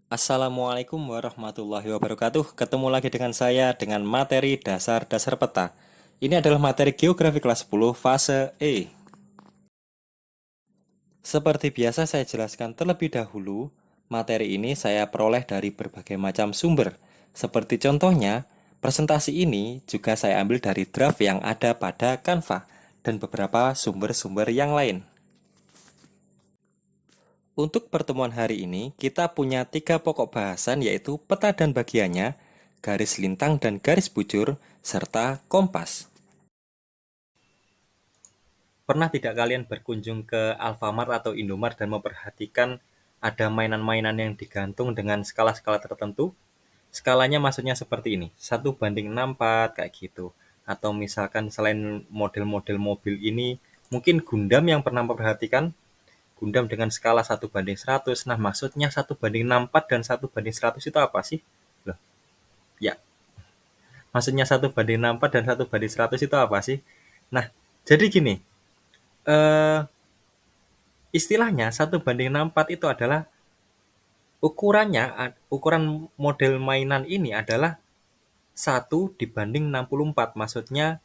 Assalamualaikum warahmatullahi wabarakatuh. Ketemu lagi dengan saya dengan materi dasar-dasar peta. Ini adalah materi geografi kelas 10 fase E. Seperti biasa saya jelaskan terlebih dahulu, materi ini saya peroleh dari berbagai macam sumber. Seperti contohnya, presentasi ini juga saya ambil dari draft yang ada pada Canva dan beberapa sumber-sumber yang lain. Untuk pertemuan hari ini, kita punya tiga pokok bahasan yaitu peta dan bagiannya, garis lintang dan garis bujur, serta kompas. Pernah tidak kalian berkunjung ke Alfamart atau Indomart dan memperhatikan ada mainan-mainan yang digantung dengan skala-skala tertentu? Skalanya maksudnya seperti ini, 1:64 kayak gitu. Atau misalkan selain model-model mobil ini, mungkin Gundam yang pernah memperhatikan Gundam dengan skala 1:100. Nah, maksudnya 1:64 dan 1:100 itu apa sih? Loh, ya, maksudnya 1:64 dan 1:100 itu apa sih? Nah, jadi gini, eh, istilahnya 1:64 itu adalah ukurannya, ukuran model mainan ini adalah 1:64. Maksudnya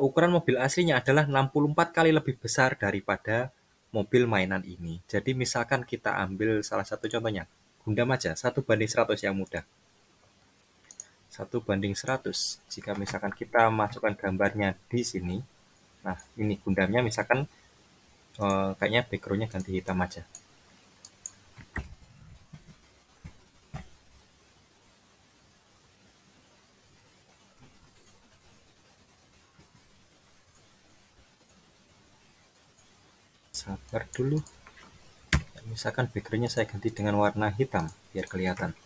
ukuran mobil aslinya adalah 64 kali lebih besar daripada mobil mainan ini. Jadi misalkan kita ambil salah satu contohnya, Gundam aja, 1:100 yang mudah. 1:100. Jika misalkan kita masukkan gambarnya di sini, nah ini Gundamnya misalkan kayaknya backgroundnya ganti hitam aja. Sabar dulu. Misalkan backgroundnya saya ganti dengan warna hitam biar kelihatan.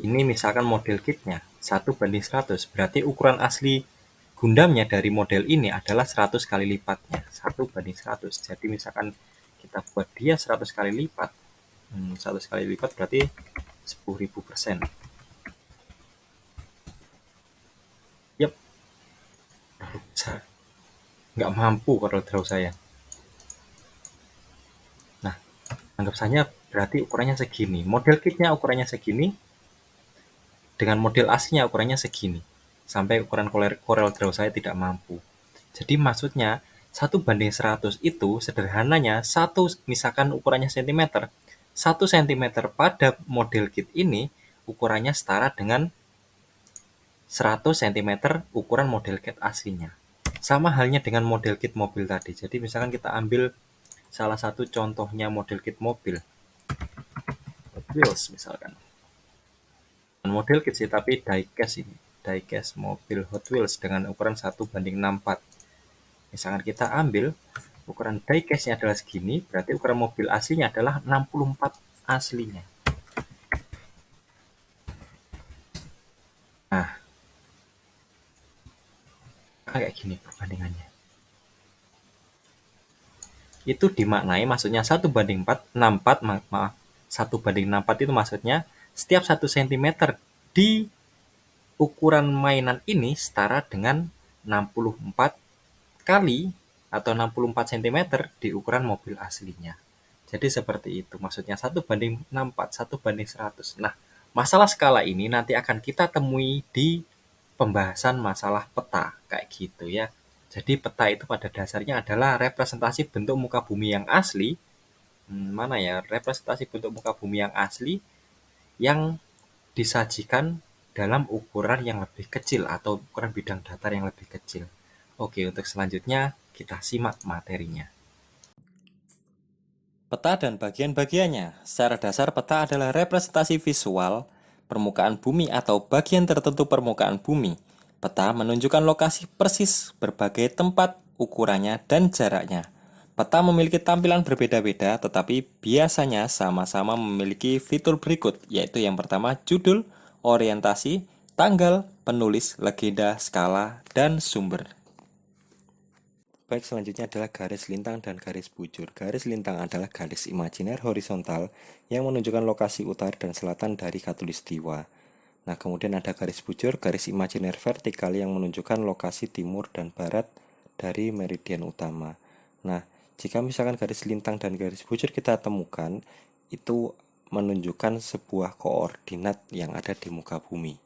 Ini misalkan model kitnya 1:100, berarti ukuran asli Gundamnya dari model ini adalah 100 kali lipatnya, 1:100. Jadi misalkan kita buat dia 100 kali lipat, 100 kali lipat berarti 10.000%. Yap, nggak mampu kalau draw saya. Nah, anggap saja berarti ukurannya segini. Model kitnya ukurannya segini, dengan model aslinya ukurannya segini. Sampai ukuran Corel Draw saya tidak mampu. Jadi maksudnya 1:100 itu sederhananya misalkan ukurannya cm, 1 cm pada model kit ini ukurannya setara dengan 100 cm ukuran model kit aslinya. Sama halnya dengan model kit mobil tadi. Jadi misalkan kita ambil salah satu contohnya model kit mobil, Hot Wheels misalkan. Model kit sih, tapi diecast ini. Diecast mobil Hot Wheels dengan ukuran 1:64. Misalkan kita ambil ukuran diecastnya adalah segini, berarti ukuran mobil aslinya adalah 64 aslinya. Nah, kayak gini perbandingannya. Itu dimaknai maksudnya 1:64, maaf, 1:64 itu maksudnya setiap 1 cm di ukuran mainan ini setara dengan 64 kali atau 64 cm di ukuran mobil aslinya. Jadi seperti itu. Maksudnya 1:64, 1:100. Nah, masalah skala ini nanti akan kita temui di pembahasan masalah peta kayak gitu ya. Jadi peta itu pada dasarnya adalah representasi bentuk muka bumi yang asli. Mana ya? Representasi bentuk muka bumi yang asli yang disajikan dalam ukuran yang lebih kecil atau ukuran bidang datar yang lebih kecil. Oke, untuk selanjutnya kita simak materinya. Peta dan bagian-bagiannya. Secara dasar peta adalah representasi visual permukaan bumi atau bagian tertentu permukaan bumi. Peta menunjukkan lokasi persis berbagai tempat, ukurannya, dan jaraknya. Peta memiliki tampilan berbeda-beda, tetapi biasanya sama-sama memiliki fitur berikut, yaitu yang pertama judul, orientasi, tanggal, penulis, legenda, skala, dan sumber. Baik, selanjutnya adalah garis lintang dan garis bujur. Garis lintang adalah garis imajiner horizontal yang menunjukkan lokasi utara dan selatan dari Khatulistiwa. Nah, kemudian ada garis bujur, garis imajiner vertikal yang menunjukkan lokasi timur dan barat dari meridian utama. Nah, Jika misalkan garis lintang dan garis bujur kita temukan, itu menunjukkan sebuah koordinat yang ada di muka bumi.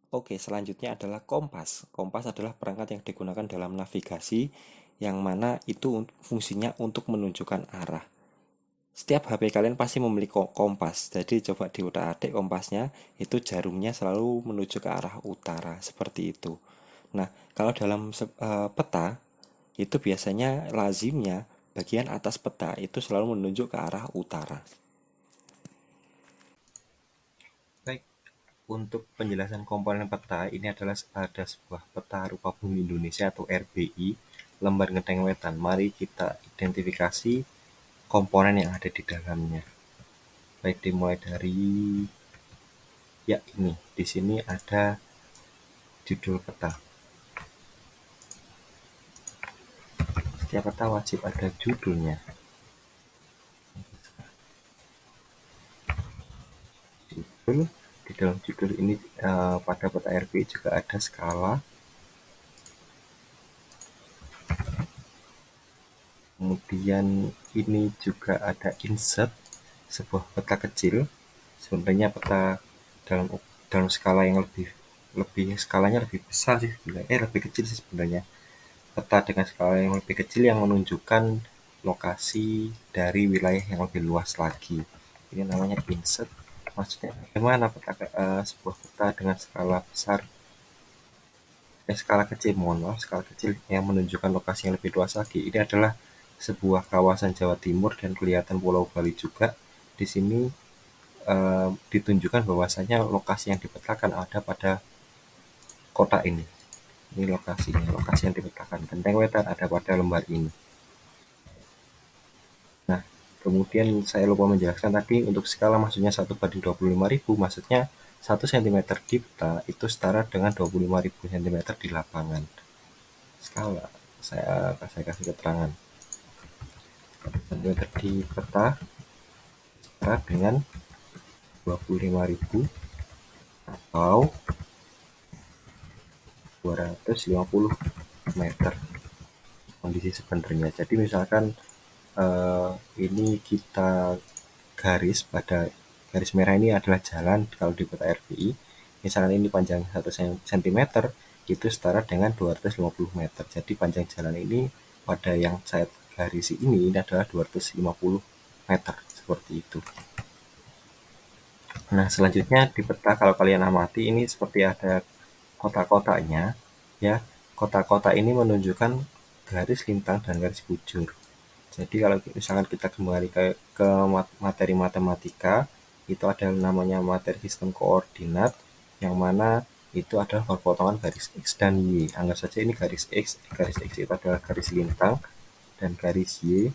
Oke, selanjutnya adalah kompas. Kompas adalah perangkat yang digunakan dalam navigasi, yang mana itu fungsinya untuk menunjukkan arah. Setiap HP kalian pasti memiliki kompas. Jadi coba diutak-atik kompasnya, itu jarumnya selalu menuju ke arah utara, seperti itu. Nah, kalau dalam peta, itu biasanya lazimnya bagian atas peta itu selalu menunjuk ke arah utara. Baik, untuk penjelasan komponen peta, ini adalah ada sebuah peta rupa bumi Indonesia atau RBI, lembar Ngedeng Wetan. Mari kita identifikasi komponen yang ada di dalamnya. Baik, dimulai dari ya ini. Di sini ada judul peta. Setiap peta wajib ada judulnya. Judul, di dalam judul ini pada peta RBI juga ada skala. Kemudian ini juga ada insert, sebuah peta kecil. Sebenarnya peta dalam dalam skala yang lebih lebih skalanya lebih besar sih sebenarnya, lebih kecil sih sebenarnya. Peta dengan skala yang lebih kecil yang menunjukkan lokasi dari wilayah yang lebih luas lagi. Ini namanya insert. Maksudnya bagaimana peta sebuah peta dengan skala besar, skala kecil, mohon maaf, skala kecil yang menunjukkan lokasi yang lebih luas lagi. Ini adalah sebuah kawasan Jawa Timur dan kelihatan Pulau Bali juga. Di sini ditunjukkan bahwasanya lokasi yang dipetakan ada pada kota ini. Ini lokasinya, lokasi yang dipetakan. Genteng Wetan ada pada lembar ini. Nah, kemudian saya lupa menjelaskan tadi untuk skala maksudnya 1/25.000, maksudnya 1 cm di peta itu setara dengan 25.000 cm di lapangan. Skala, saya kasih keterangan. 1 cm di peta setara dengan 25.000 atau 250 meter kondisi sebenarnya. Jadi misalkan ini kita garis pada garis merah ini adalah jalan kalau di kota RBI. Misalkan ini panjang 1 cm itu setara dengan 250 meter. Jadi panjang jalan ini pada yang saya garis ini adalah 250 meter seperti itu. Nah, selanjutnya di peta kalau kalian amati ini seperti ada kotak-kotaknya ya. Kotak-kotak ini menunjukkan garis lintang dan garis bujur. Jadi kalau misalkan kita kembali ke materi matematika, itu ada namanya materi sistem koordinat, yang mana itu adalah perpotongan garis X dan Y. Anggap saja ini garis X itu adalah garis lintang, dan garis Y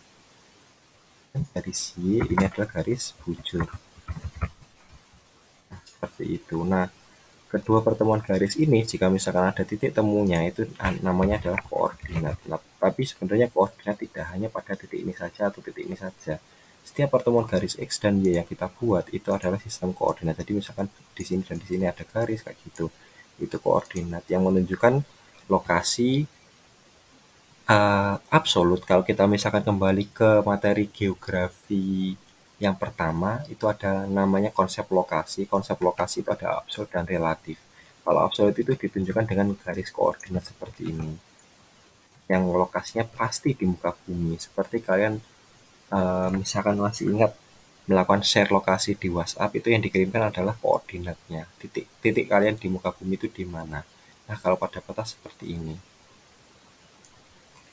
ini adalah garis bujur. Nah, seperti itu. Nah, kedua pertemuan garis ini jika misalkan ada titik temunya itu namanya adalah koordinat. Nah, tapi sebenarnya koordinat tidak hanya pada titik ini saja atau titik ini saja. Setiap pertemuan garis X dan Y yang kita buat itu adalah sistem koordinat. Jadi misalkan di sini dan di sini ada garis kayak gitu. Itu koordinat yang menunjukkan lokasi absolut. Kalau kita misalkan kembali ke materi geografi yang pertama, itu ada namanya konsep lokasi. Konsep lokasi itu ada absolut dan relatif. Kalau absolut itu ditunjukkan dengan garis koordinat seperti ini, yang lokasinya pasti di muka bumi. Seperti kalian misalkan masih ingat melakukan share lokasi di WhatsApp, itu yang dikirimkan adalah koordinatnya. Titik kalian di muka bumi itu di mana. Nah, kalau pada peta seperti ini.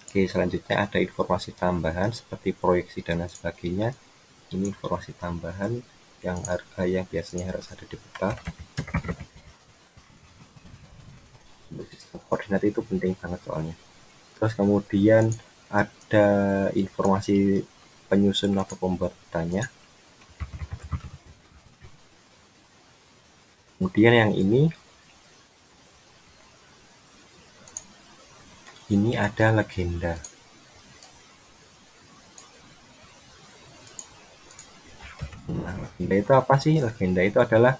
Oke, selanjutnya ada informasi tambahan seperti proyeksi dan lain sebagainya. Ini informasi tambahan yang harga yang biasanya harus ada di peta. Koordinat itu penting banget soalnya. Terus kemudian ada informasi penyusun atau pembuat petanya. Kemudian yang ini ada legenda. Nah, legenda itu apa sih? Legenda itu adalah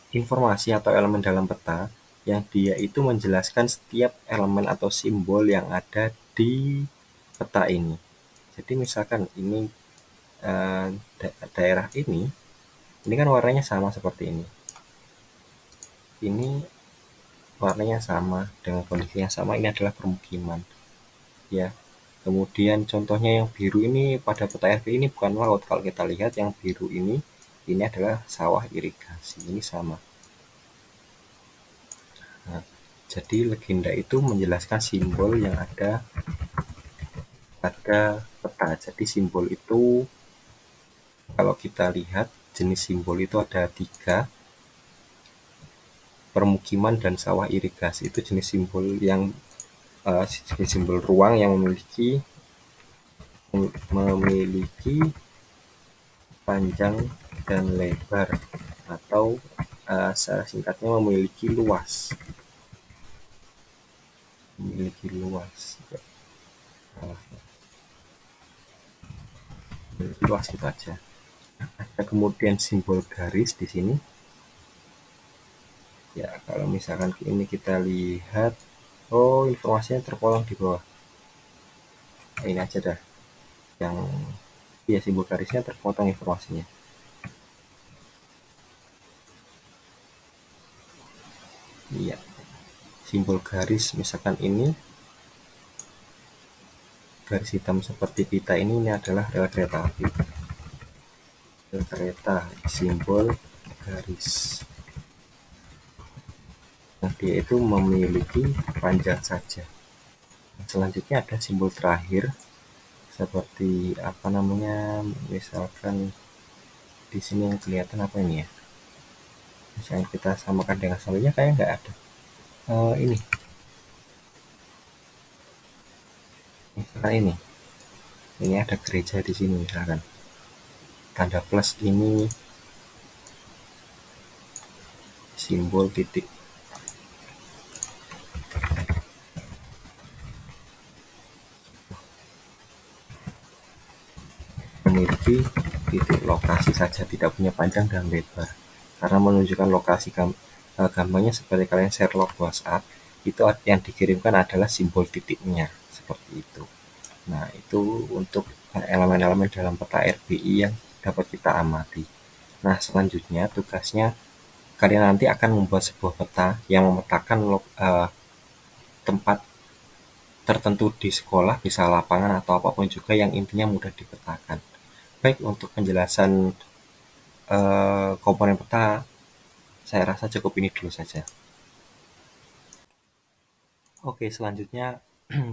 informasi atau elemen dalam peta yang dia itu menjelaskan setiap elemen atau simbol yang ada di peta ini. Jadi misalkan ini daerah ini kan warnanya sama seperti ini. Ini warnanya sama dengan kondisi yang sama, ini adalah permukiman. Ya, kemudian contohnya yang biru ini pada peta RP ini bukan laut. Kalau kita lihat yang biru ini adalah sawah irigasi. Ini sama. Nah, jadi legenda itu menjelaskan simbol yang ada pada peta. Jadi simbol itu kalau kita lihat jenis simbol itu ada 3, permukiman dan sawah irigasi itu jenis simbol yang jenis simbol ruang yang memiliki panjang dan lebar atau secara singkatnya memiliki luas luas itu aja. Ada kemudian simbol garis di sini. Ya, kalau misalkan ini kita lihat, oh informasinya terpotong di bawah. Nah, ini aja dah. Yang ya simbol garisnya terpotong informasinya. Iya. Simbol garis misalkan ini garis hitam seperti pita ini adalah rel kereta api. Rel kereta simbol garis. Nah, dia itu memiliki panjang saja. Selanjutnya ada simbol terakhir seperti apa namanya, misalkan di sini yang kelihatan apa ini ya, misalnya kita samakan dengan sebelumnya kayak nggak ada ini misalkan ini ada gereja di sini misalkan tanda plus ini simbol titik. Memiliki titik lokasi saja, tidak punya panjang dan lebar, karena menunjukkan lokasi gambarnya seperti kalian share log WhatsApp itu yang dikirimkan adalah simbol titiknya seperti itu. Nah, itu untuk elemen-elemen dalam peta RBI yang dapat kita amati. Nah, selanjutnya tugasnya kalian nanti akan membuat sebuah peta yang memetakan tempat tertentu di sekolah, bisa lapangan atau apapun juga yang intinya mudah dipetakan. Baik, untuk penjelasan komponen peta, saya rasa cukup ini dulu saja. Oke, selanjutnya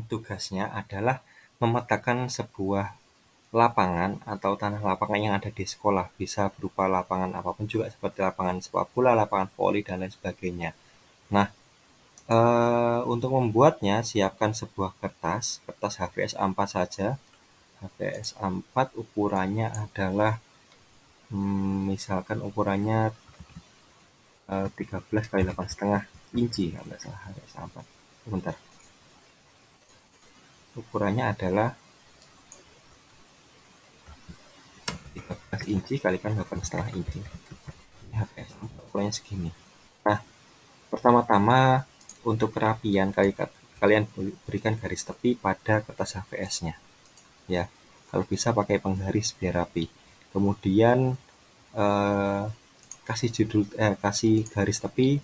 tugasnya adalah memetakan sebuah lapangan atau tanah lapangan yang ada di sekolah. Bisa berupa lapangan apapun juga seperti lapangan sepak bola, lapangan voli, dan lain sebagainya. Nah, untuk membuatnya siapkan sebuah kertas HVS A4 saja. HVS A4 ukurannya adalah misalkan ukurannya 13 kali 8,5 inci kalau nggak salah HVS A4. Sebentar. Ukurannya adalah 13 inci kalikan 8,5 inci. HVS A4 ukurannya segini. Nah, pertama-tama untuk kerapian kalian berikan garis tepi pada kertas HVS-nya. Ya, kalau bisa pakai penggaris biar rapi. Kemudian kasih garis tepi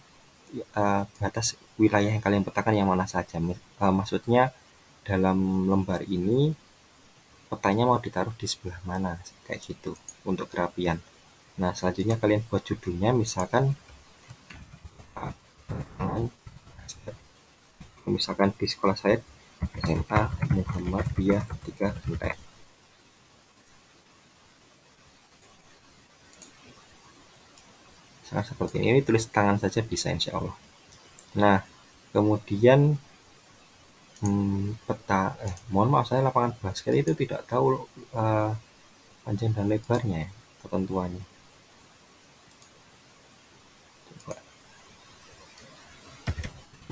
batas wilayah yang kalian petakan yang mana saja. Maksudnya dalam lembar ini petanya mau ditaruh di sebelah mana, kayak gitu untuk kerapian. Nah, selanjutnya kalian buat judulnya, misalkan di sekolah saya SMA Muhammadiyah 3 Genteng. Sangat seperti ini tulis tangan saja bisa insya Allah. Nah, kemudian peta mohon maaf saya lapangan basket itu tidak tahu panjang dan lebarnya ya, ketentuannya. Coba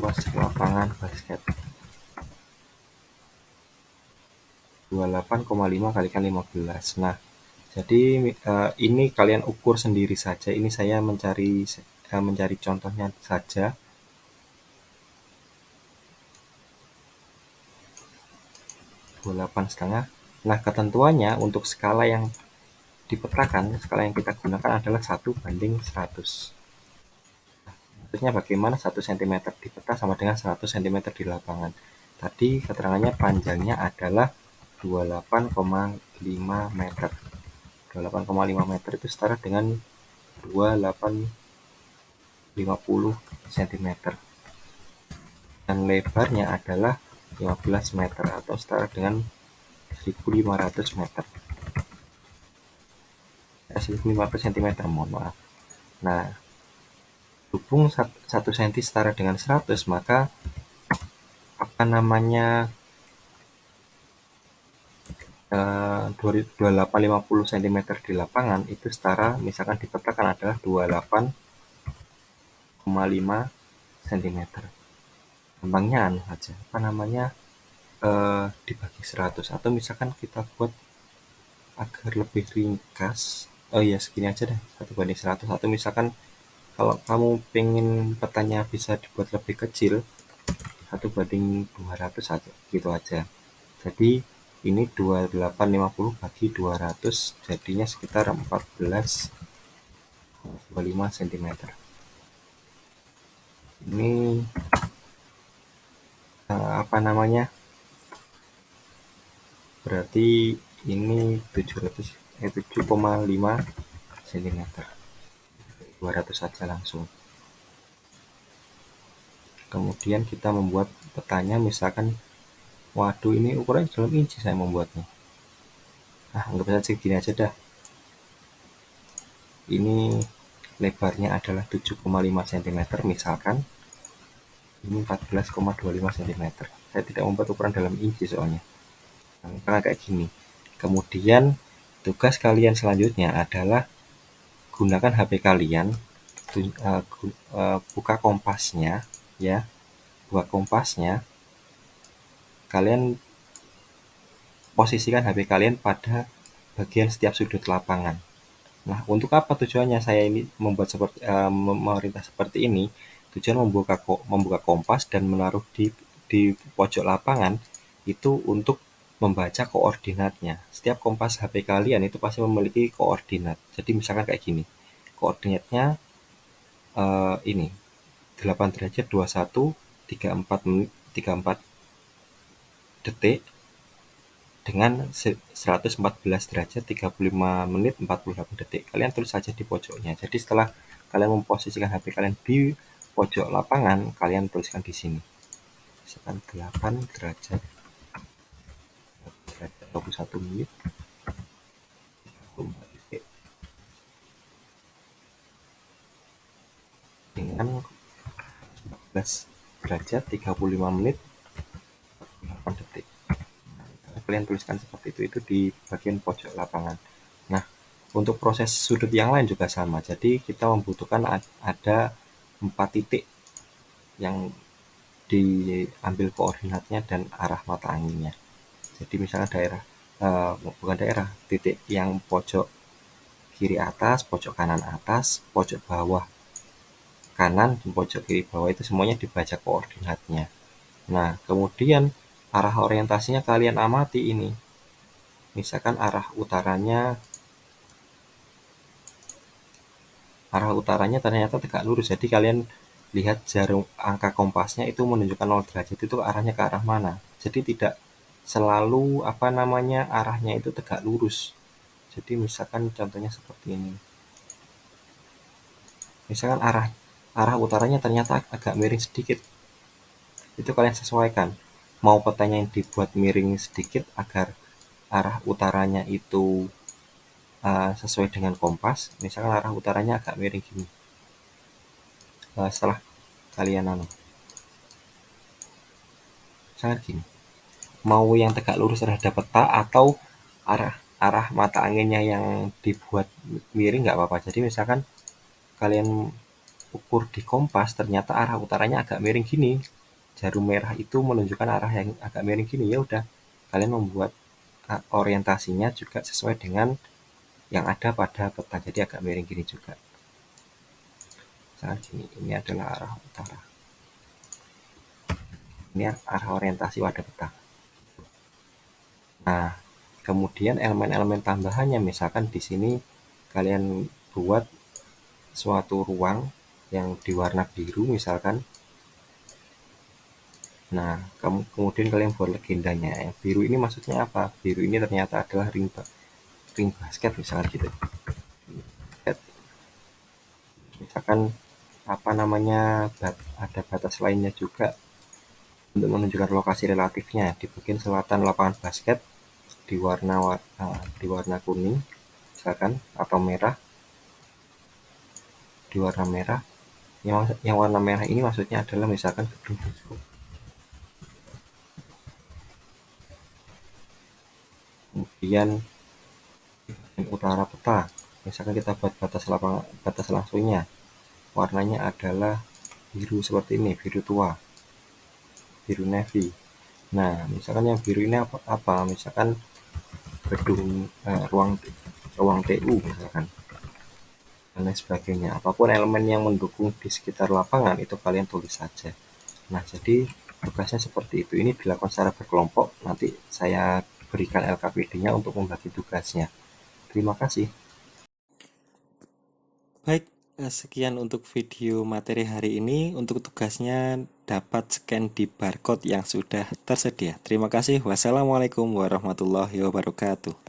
luas lapangan basket 28,5 kalikan 15. Nah, jadi ini kalian ukur sendiri saja. Ini saya mencari contohnya saja. 28,5. Nah, ketentuannya untuk skala yang dipetakan, skala yang kita gunakan adalah 1:100. Maksudnya bagaimana 1 cm di peta sama dengan 100 cm di lapangan. Tadi keterangannya panjangnya adalah 28,5 meter. 28,5 meter itu setara dengan 2850 cm. Dan lebarnya adalah 15 meter atau setara dengan 1500 meter. 1500 cm, mohon maaf. Nah, hubung 1 cm setara dengan 100, maka apa namanya 2850 cm di lapangan itu setara, misalkan dipetakan adalah 28,5 cm. Gampangnya anu aja, apa namanya dibagi 100, atau misalkan kita buat agar lebih ringkas, oh iya segini aja deh, 1:100. Atau misalkan kalau kamu pengen petanya bisa dibuat lebih kecil, 1:200 aja, gitu aja. Jadi ini 2850 bagi 200 jadinya sekitar 14,25 cm. Ini apa namanya, berarti ini 7,5 cm. 200 saja langsung. Kemudian kita membuat petanya, misalkan waduh ini ukuran dalam inci saya membuatnya. Anggap saja segini aja dah. Ini lebarnya adalah 7,5 cm misalkan. Ini 14,25 cm. Saya tidak membuat ukuran dalam inci soalnya. Karena kayak gini. Kemudian tugas kalian selanjutnya adalah gunakan HP kalian, buka kompasnya ya. Buka kompasnya, kalian posisikan HP kalian pada bagian setiap sudut lapangan. Nah, untuk apa tujuannya saya ini membuat seperti memerintah seperti ini? Tujuan membuka kompas dan menaruh di pojok lapangan itu untuk membaca koordinatnya. Setiap kompas HP kalian itu pasti memiliki koordinat. Jadi misalkan kayak gini. Koordinatnya ini 8 derajat 21 34 detik dengan 114 derajat 35 menit 48 detik. Kalian tulis saja di pojoknya. Jadi setelah kalian memposisikan HP kalian di pojok lapangan, kalian tuliskan di sini. Misalkan 8 derajat 21 menit 34 detik dengan 14 derajat 35 menit 48 detik. Kalian tuliskan seperti itu di bagian pojok lapangan. Nah, untuk proses sudut yang lain juga sama. Jadi kita membutuhkan ada 4 titik yang diambil koordinatnya dan arah mata anginnya. Jadi misalnya bukan daerah, titik yang pojok kiri atas, pojok kanan atas, pojok bawah kanan, dan pojok kiri bawah itu semuanya dibaca koordinatnya. Nah, kemudian arah orientasinya kalian amati ini. Misalkan arah utaranya tegak lurus. Jadi kalian lihat jarum angka kompasnya itu menunjukkan 0 derajat itu arahnya ke arah mana. Jadi tidak selalu arahnya itu tegak lurus. Jadi misalkan contohnya seperti ini. Misalkan arah utaranya ternyata agak miring sedikit. Itu kalian sesuaikan. Mau petanya yang dibuat miring sedikit agar arah utaranya itu sesuai dengan kompas. Misalkan arah utaranya agak miring gini. Setelah kalian sangat gini, mau yang tegak lurus terhadap peta atau arah mata anginnya yang dibuat miring nggak apa-apa. Jadi misalkan kalian ukur di kompas ternyata arah utaranya agak miring gini, jarum merah itu menunjukkan arah yang agak miring gini, ya udah kalian membuat orientasinya juga sesuai dengan yang ada pada peta, jadi agak miring gini juga. Misalkan gini, ini adalah arah utara, ini arah orientasi pada peta. Nah, kemudian elemen-elemen tambahannya, misalkan di sini kalian buat suatu ruang yang diwarna biru misalkan. Nah, kemudian kalian buat legendanya. Yang biru ini maksudnya apa? Biru ini ternyata adalah ring basket misalkan gitu. Misalkan apa namanya, ada batas lainnya juga untuk menunjukkan lokasi relatifnya. Di bagian selatan lapangan basket di warna kuning misalkan, atau merah di warna merah. Yang warna merah ini maksudnya adalah misalkan gedung bioskop. Kemudian utara peta, misalkan kita buat batas langsungnya, warnanya adalah biru seperti ini, biru tua, biru navy. Nah, misalkan yang biru ini apa? Misalkan gedung, ruang TU misalkan, dan lain sebagainya. Apapun elemen yang mendukung di sekitar lapangan itu kalian tulis saja. Nah, jadi tugasnya seperti itu. Ini dilakukan secara berkelompok. Nanti saya berikan LKPD-nya untuk membagi tugasnya. Terima kasih. Baik, sekian untuk video materi hari ini. Untuk tugasnya dapat scan di barcode yang sudah tersedia. Terima kasih. Wassalamualaikum warahmatullahi wabarakatuh.